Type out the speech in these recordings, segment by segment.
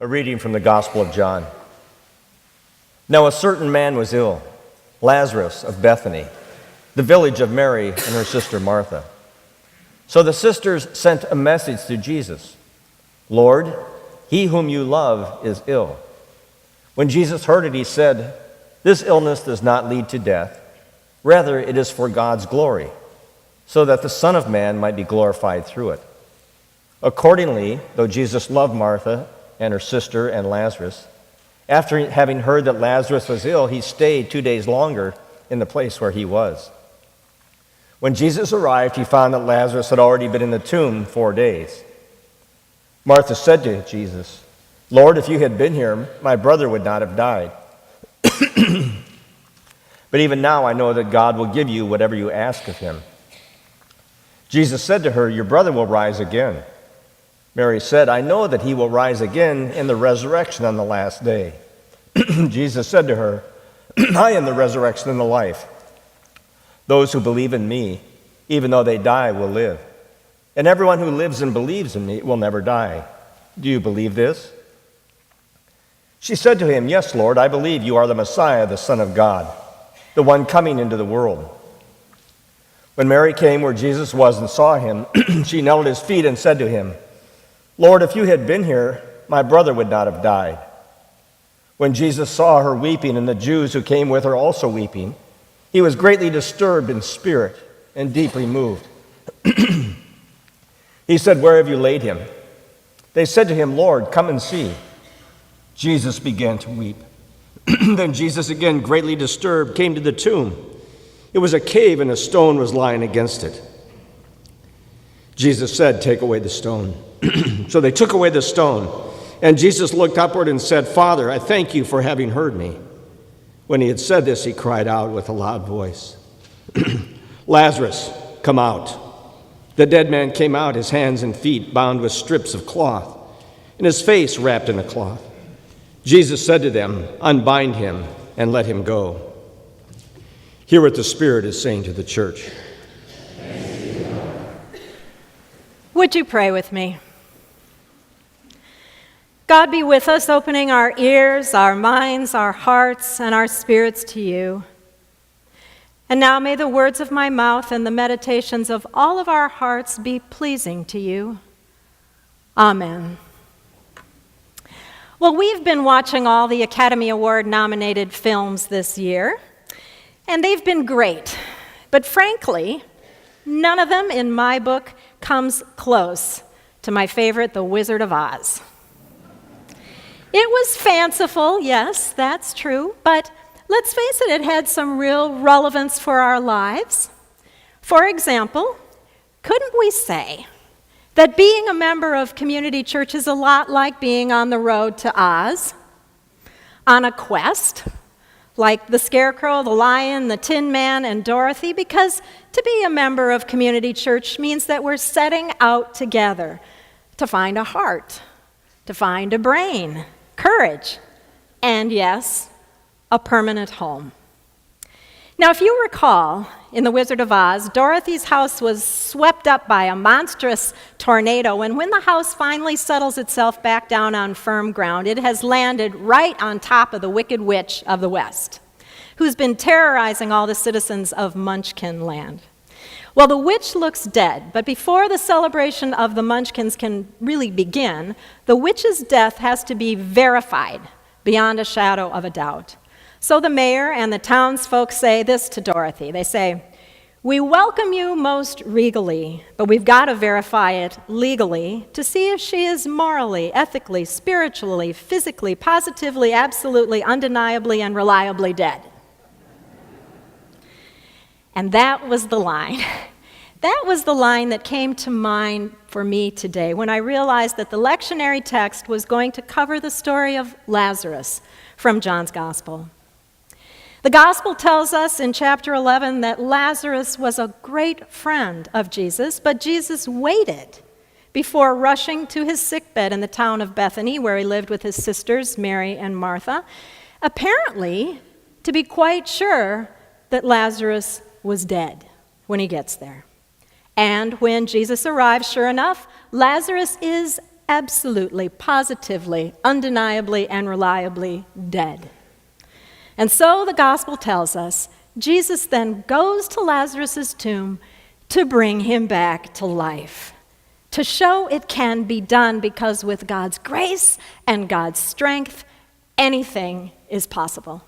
A reading from the Gospel of John. Now a certain man was ill, Lazarus of Bethany, the village of Mary and her sister Martha. So the sisters sent a message to Jesus, "Lord, he whom you love is ill." When Jesus heard it, he said, "This illness does not lead to death. Rather, it is for God's glory, so that the Son of Man might be glorified through it." Accordingly, though Jesus loved Martha and her sister and Lazarus, after having heard that Lazarus was ill, he stayed 2 days longer in the place where he was. When Jesus arrived, he found that Lazarus had already been in the tomb 4 days. Martha said to Jesus, "Lord, if you had been here, my brother would not have died. But even now I know that God will give you whatever you ask of him." Jesus said to her, "Your brother will rise again." Mary said, "I know that he will rise again in the resurrection on the last day." Jesus said to her, "I am the resurrection and the life. Those who believe in me, even though they die, will live. And everyone who lives and believes in me will never die. Do you believe this?" She said to him, "Yes, Lord, I believe you are the Messiah, the Son of God, the one coming into the world." When Mary came where Jesus was and saw him, she knelt at his feet and said to him, "Lord, if you had been here, my brother would not have died." When Jesus saw her weeping and the Jews who came with her also weeping, he was greatly disturbed in spirit and deeply moved. He said, "Where have you laid him?" They said to him, "Lord, come and see." Jesus began to weep. Then Jesus, again greatly disturbed, came to the tomb. It was a cave and a stone was lying against it. Jesus said, "Take away the stone." So they took away the stone, and Jesus looked upward and said, "Father, I thank you for having heard me." When he had said this, he cried out with a loud voice, "Lazarus, come out." The dead man came out, his hands and feet bound with strips of cloth, and his face wrapped in a cloth. Jesus said to them, "Unbind him and let him go." Hear what the Spirit is saying to the church. Would you pray with me? God, be with us, opening our ears, our minds, our hearts, and our spirits to you. And now may the words of my mouth and the meditations of all of our hearts be pleasing to you. Amen. Well, we've been watching all the Academy Award-nominated films this year, and they've been great. But frankly, none of them, in my book, comes close to my favorite, The Wizard of Oz. It was fanciful, yes, that's true, but let's face it, it had some real relevance for our lives. For example, couldn't we say that being a member of Community Church is a lot like being on the road to Oz, on a quest, like the Scarecrow, the Lion, the Tin Man, and Dorothy, because to be a member of Community Church means that we're setting out together to find a heart, to find a brain, courage, and yes, a permanent home. Now, if you recall, in The Wizard of Oz, Dorothy's house was swept up by a monstrous tornado, and when the house finally settles itself back down on firm ground, it has landed right on top of the Wicked Witch of the West, who's been terrorizing all the citizens of Munchkin Land. Well, the witch looks dead, but before the celebration of the Munchkins can really begin, the witch's death has to be verified beyond a shadow of a doubt. So the mayor and the townsfolk say this to Dorothy. They say, "We welcome you most regally, but we've got to verify it legally to see if she is morally, ethically, spiritually, physically, positively, absolutely, undeniably, and reliably dead." And that was the line. That was the line that came to mind for me today when I realized that the lectionary text was going to cover the story of Lazarus from John's Gospel. The Gospel tells us in chapter 11 that Lazarus was a great friend of Jesus, but Jesus waited before rushing to his sickbed in the town of Bethany, where he lived with his sisters, Mary and Martha, apparently to be quite sure that Lazarus was dead when he gets there. And when Jesus arrives, sure enough, Lazarus is absolutely, positively, undeniably, and reliably dead. And so the gospel tells us Jesus then goes to Lazarus' tomb to bring him back to life, to show it can be done, because with God's grace and God's strength, anything is possible.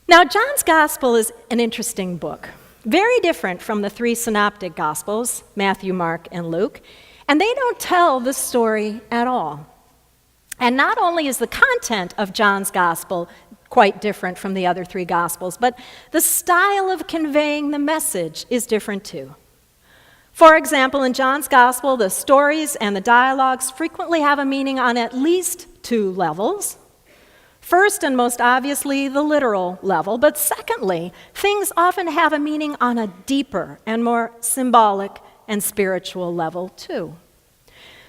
Now, John's gospel is an interesting book, very different from the three synoptic gospels, Matthew, Mark, and Luke, and they don't tell the story at all. And not only is the content of John's gospel quite different from the other three gospels, but the style of conveying the message is different too. For example, in John's gospel, the stories and the dialogues frequently have a meaning on at least two levels. First, and most obviously, the literal level, but secondly, things often have a meaning on a deeper and more symbolic and spiritual level too.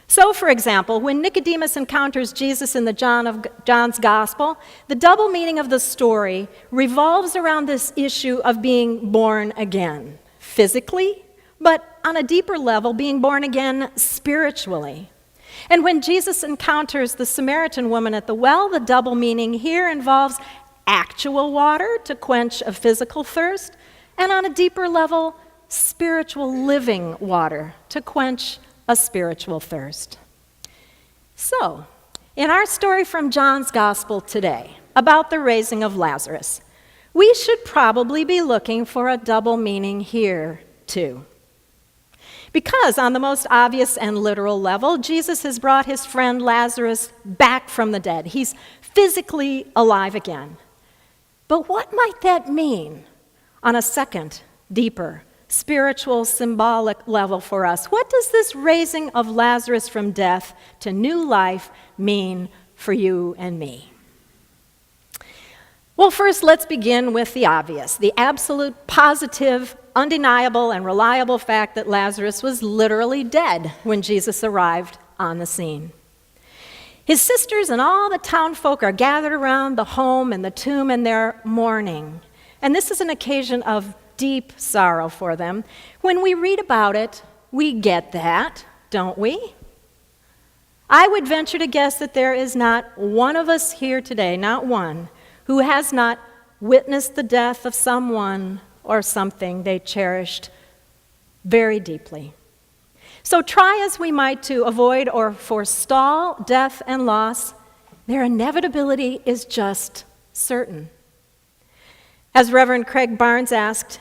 So, for example, when Nicodemus encounters Jesus in John's gospel, the double meaning of the story revolves around this issue of being born again, physically, but on a deeper level, being born again spiritually. And when Jesus encounters the Samaritan woman at the well, the double meaning here involves actual water to quench a physical thirst, and on a deeper level, spiritual living water to quench a spiritual thirst. So, in our story from John's gospel today about the raising of Lazarus, we should probably be looking for a double meaning here too. Because on the most obvious and literal level, Jesus has brought his friend Lazarus back from the dead. He's physically alive again. But what might that mean on a second, deeper, spiritual, symbolic level for us? What does this raising of Lazarus from death to new life mean for you and me? Well, first, let's begin with the obvious, the absolute, positive, undeniable, and reliable fact that Lazarus was literally dead when Jesus arrived on the scene. His sisters and all the town folk are gathered around the home and the tomb, and they're mourning. And this is an occasion of deep sorrow for them. When we read about it, we get that, don't we? I would venture to guess that there is not one of us here today, not one, who has not witnessed the death of someone or something they cherished very deeply. So try as we might to avoid or forestall death and loss, their inevitability is just certain. As Reverend Craig Barnes asked,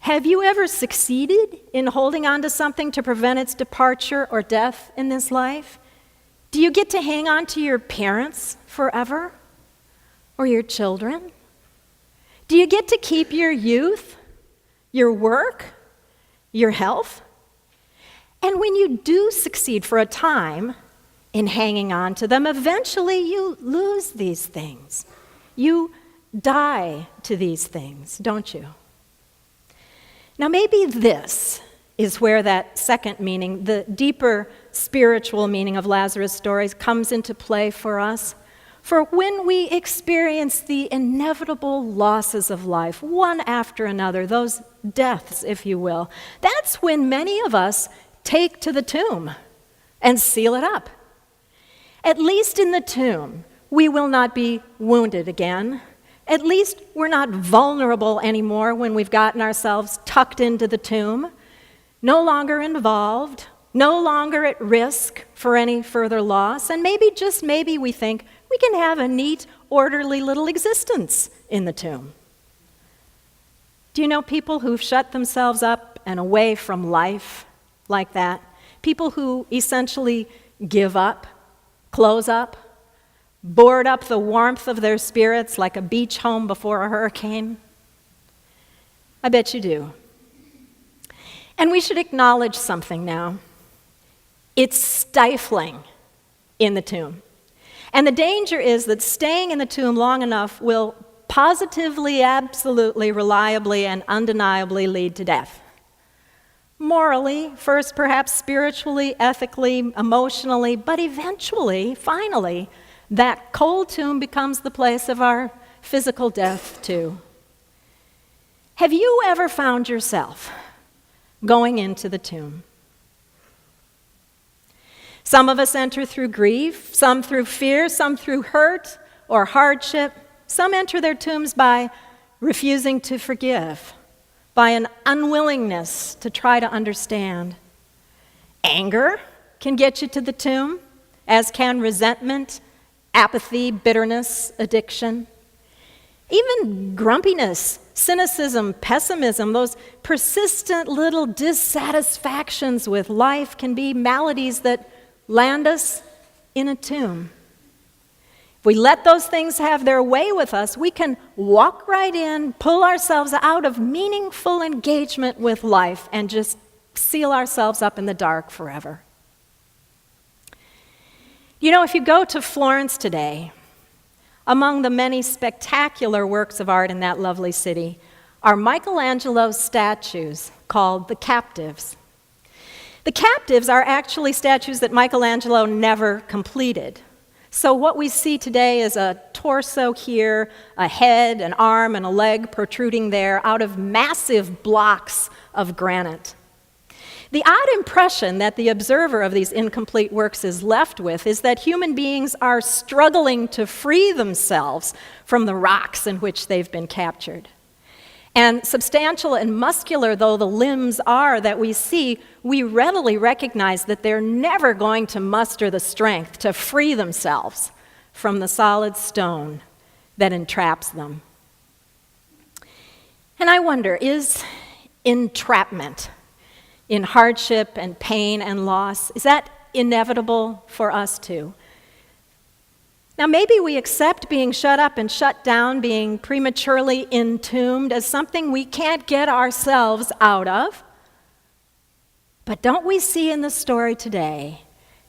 have you ever succeeded in holding on to something to prevent its departure or death in this life? Do you get to hang on to your parents forever? Or your children? Do you get to keep your youth, your work, your health? And when you do succeed for a time in hanging on to them, eventually you lose these things. You die to these things, don't you? Now, maybe this is where that second meaning, the deeper spiritual meaning of Lazarus' stories, comes into play for us. For when we experience the inevitable losses of life, one after another, those deaths, if you will, that's when many of us take to the tomb and seal it up. At least in the tomb, we will not be wounded again. At least we're not vulnerable anymore when we've gotten ourselves tucked into the tomb, no longer involved, no longer at risk for any further loss, and maybe, just maybe, we think we can have a neat, orderly little existence in the tomb. Do you know people who've shut themselves up and away from life like that? People who essentially give up, close up, board up the warmth of their spirits like a beach home before a hurricane? I bet you do. And we should acknowledge something now. It's stifling in the tomb. And the danger is that staying in the tomb long enough will positively, absolutely, reliably, and undeniably lead to death. Morally, first perhaps spiritually, ethically, emotionally, but eventually, finally, that cold tomb becomes the place of our physical death too. Have you ever found yourself going into the tomb? Some of us enter through grief, some through fear, some through hurt or hardship. Some enter their tombs by refusing to forgive, by an unwillingness to try to understand. Anger can get you to the tomb, as can resentment, apathy, bitterness, addiction. Even grumpiness, cynicism, pessimism, those persistent little dissatisfactions with life can be maladies that land us in a tomb. If we let those things have their way with us, we can walk right in, pull ourselves out of meaningful engagement with life, and just seal ourselves up in the dark forever. You know, if you go to Florence today, among the many spectacular works of art in that lovely city are Michelangelo's statues called the Captives. The Captives are actually statues that Michelangelo never completed. So what we see today is a torso here, a head, an arm, and a leg protruding there out of massive blocks of granite. The odd impression that the observer of these incomplete works is left with is that human beings are struggling to free themselves from the rocks in which they've been captured. And substantial and muscular though the limbs are that we see, we readily recognize that they're never going to muster the strength to free themselves from the solid stone that entraps them. And I wonder, is entrapment in hardship and pain and loss, is that inevitable for us too? Now, maybe we accept being shut up and shut down, being prematurely entombed as something we can't get ourselves out of. But don't we see in the story today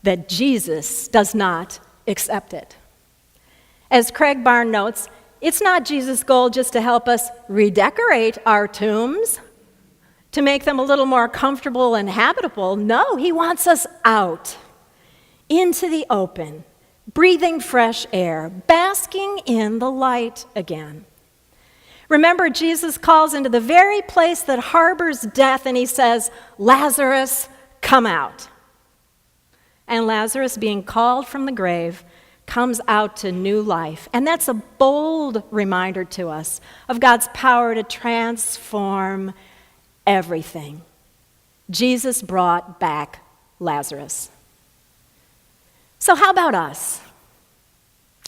that Jesus does not accept it? As Craig Barn notes, it's not Jesus' goal just to help us redecorate our tombs, to make them a little more comfortable and habitable. No, he wants us out, into the open, breathing fresh air, basking in the light again. Remember, Jesus calls into the very place that harbors death, and he says, "Lazarus, come out." And Lazarus, being called from the grave, comes out to new life. And that's a bold reminder to us of God's power to transform everything. Jesus brought back Lazarus. So how about us?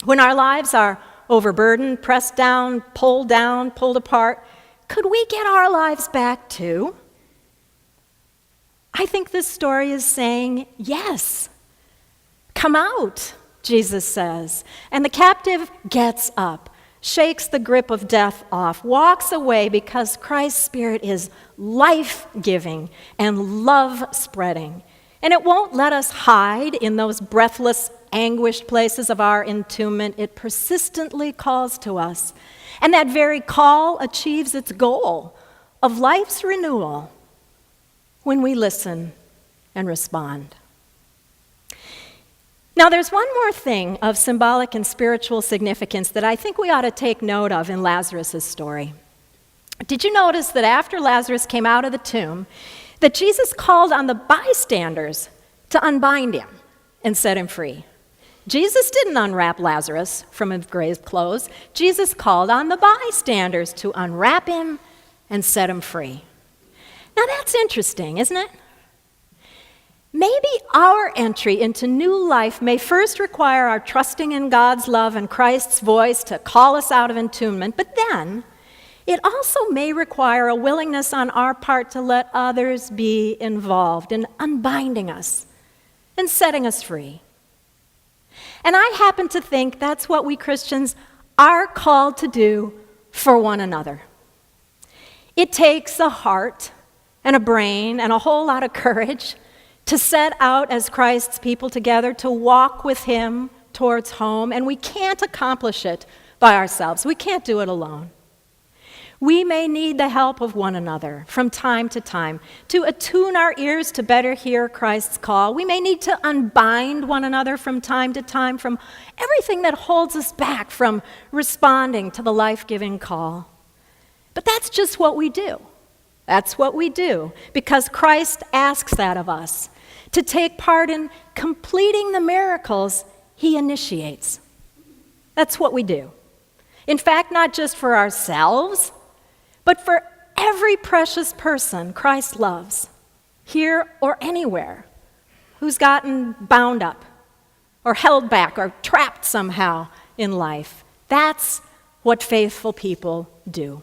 When our lives are overburdened, pressed down, pulled apart, could we get our lives back too? I think this story is saying yes. Come out, Jesus says. And the captive gets up, shakes the grip of death off, walks away because Christ's Spirit is life-giving and love-spreading. And it won't let us hide in those breathless, anguished places of our entombment. It persistently calls to us. And that very call achieves its goal of life's renewal when we listen and respond. Now, there's one more thing of symbolic and spiritual significance that I think we ought to take note of in Lazarus' story. Did you notice that after Lazarus came out of the tomb, that Jesus called on the bystanders to unbind him and set him free? Jesus didn't unwrap Lazarus from his grave clothes. Jesus called on the bystanders to unwrap him and set him free. Now that's interesting, isn't it? Maybe our entry into new life may first require our trusting in God's love and Christ's voice to call us out of entombment, but then it also may require a willingness on our part to let others be involved in unbinding us and setting us free. And I happen to think that's what we Christians are called to do for one another. It takes a heart and a brain and a whole lot of courage to set out as Christ's people together to walk with him towards home, and we can't accomplish it by ourselves. We can't do it alone. We may need the help of one another from time to time to attune our ears to better hear Christ's call. We may need to unbind one another from time to time from everything that holds us back from responding to the life-giving call. But that's just what we do. That's what we do because Christ asks that of us, to take part in completing the miracles he initiates. That's what we do. In fact, not just for ourselves, but for every precious person Christ loves, here or anywhere, who's gotten bound up or held back or trapped somehow in life. That's what faithful people do.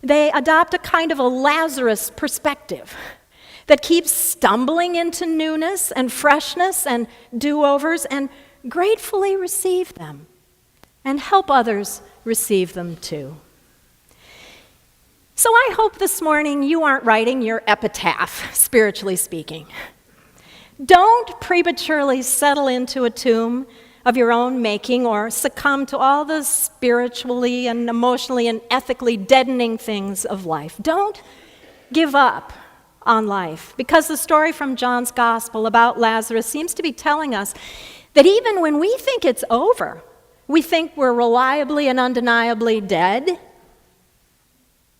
They adopt a kind of a Lazarus perspective that keeps stumbling into newness and freshness and do-overs and gratefully receive them and help others receive them too. So I hope this morning you aren't writing your epitaph, spiritually speaking. Don't prematurely settle into a tomb of your own making or succumb to all the spiritually and emotionally and ethically deadening things of life. Don't give up on life, because the story from John's Gospel about Lazarus seems to be telling us that even when we think it's over, we think we're reliably and undeniably dead,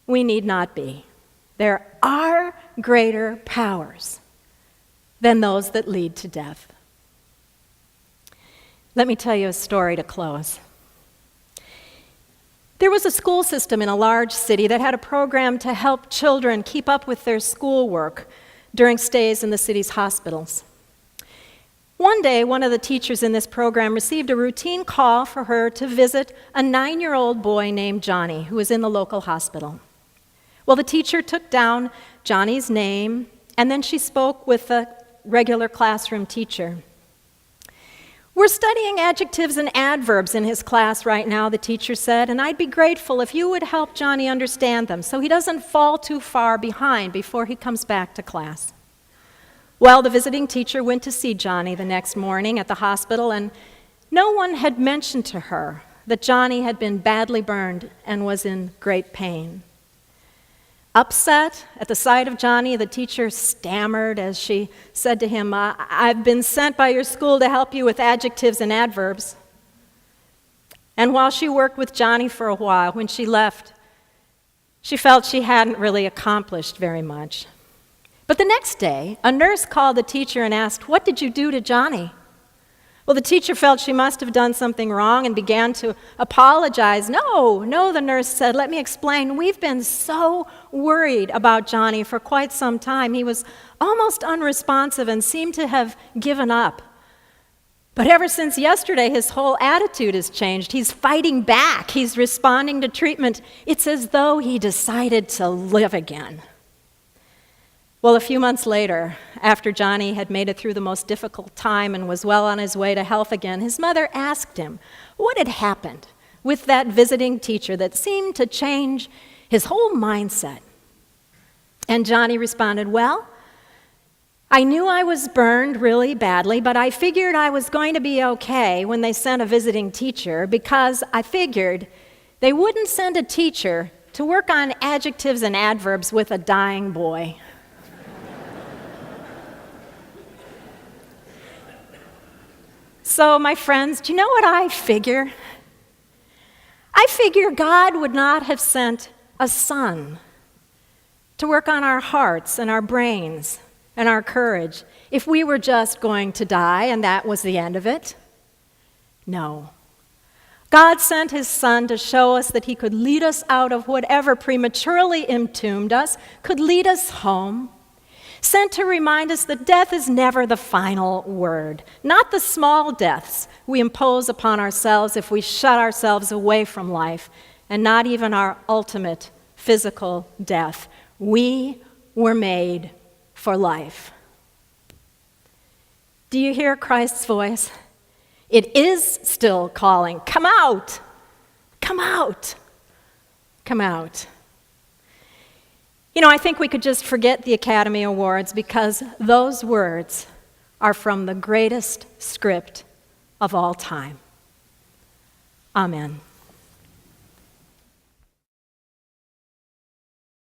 we need not be. There are greater powers than those that lead to death. Let me tell you a story to close. There was a school system in a large city that had a program to help children keep up with their schoolwork during stays in the city's hospitals. One day, one of the teachers in this program received a routine call for her to visit a 9-year-old boy named Johnny, who was in the local hospital. Well, the teacher took down Johnny's name, and then she spoke with the regular classroom teacher. "We're studying adjectives and adverbs in his class right now," the teacher said, "and I'd be grateful if you would help Johnny understand them so he doesn't fall too far behind before he comes back to class." Well, the visiting teacher went to see Johnny the next morning at the hospital, and no one had mentioned to her that Johnny had been badly burned and was in great pain. Upset at the sight of Johnny, the teacher stammered as she said to him, "I've been sent by your school to help you with adjectives and adverbs." And while she worked with Johnny for a while, when she left, she felt she hadn't really accomplished very much. But the next day, a nurse called the teacher and asked, "What did you do to Johnny?" Well, the teacher felt she must have done something wrong and began to apologize. No, the nurse said, "Let me explain. We've been so worried about Johnny for quite some time. He was almost unresponsive and seemed to have given up. But ever since yesterday, his whole attitude has changed. He's fighting back. He's responding to treatment. It's as though he decided to live again." Well, a few months later, after Johnny had made it through the most difficult time and was well on his way to health again, his mother asked him what had happened with that visiting teacher that seemed to change his whole mindset. And Johnny responded, "Well, I knew I was burned really badly, but I figured I was going to be okay when they sent a visiting teacher because I figured they wouldn't send a teacher to work on adjectives and adverbs with a dying boy." So, my friends, do you know what I figure? I figure God would not have sent a son to work on our hearts and our brains and our courage if we were just going to die and that was the end of it. No. God sent his son to show us that he could lead us out of whatever prematurely entombed us, could lead us home, sent to remind us that death is never the final word, not the small deaths we impose upon ourselves if we shut ourselves away from life, and not even our ultimate physical death. We were made for life. Do you hear Christ's voice? It is still calling, "Come out! Come out! Come out!" You know, I think we could just forget the Academy Awards because those words are from the greatest script of all time. Amen.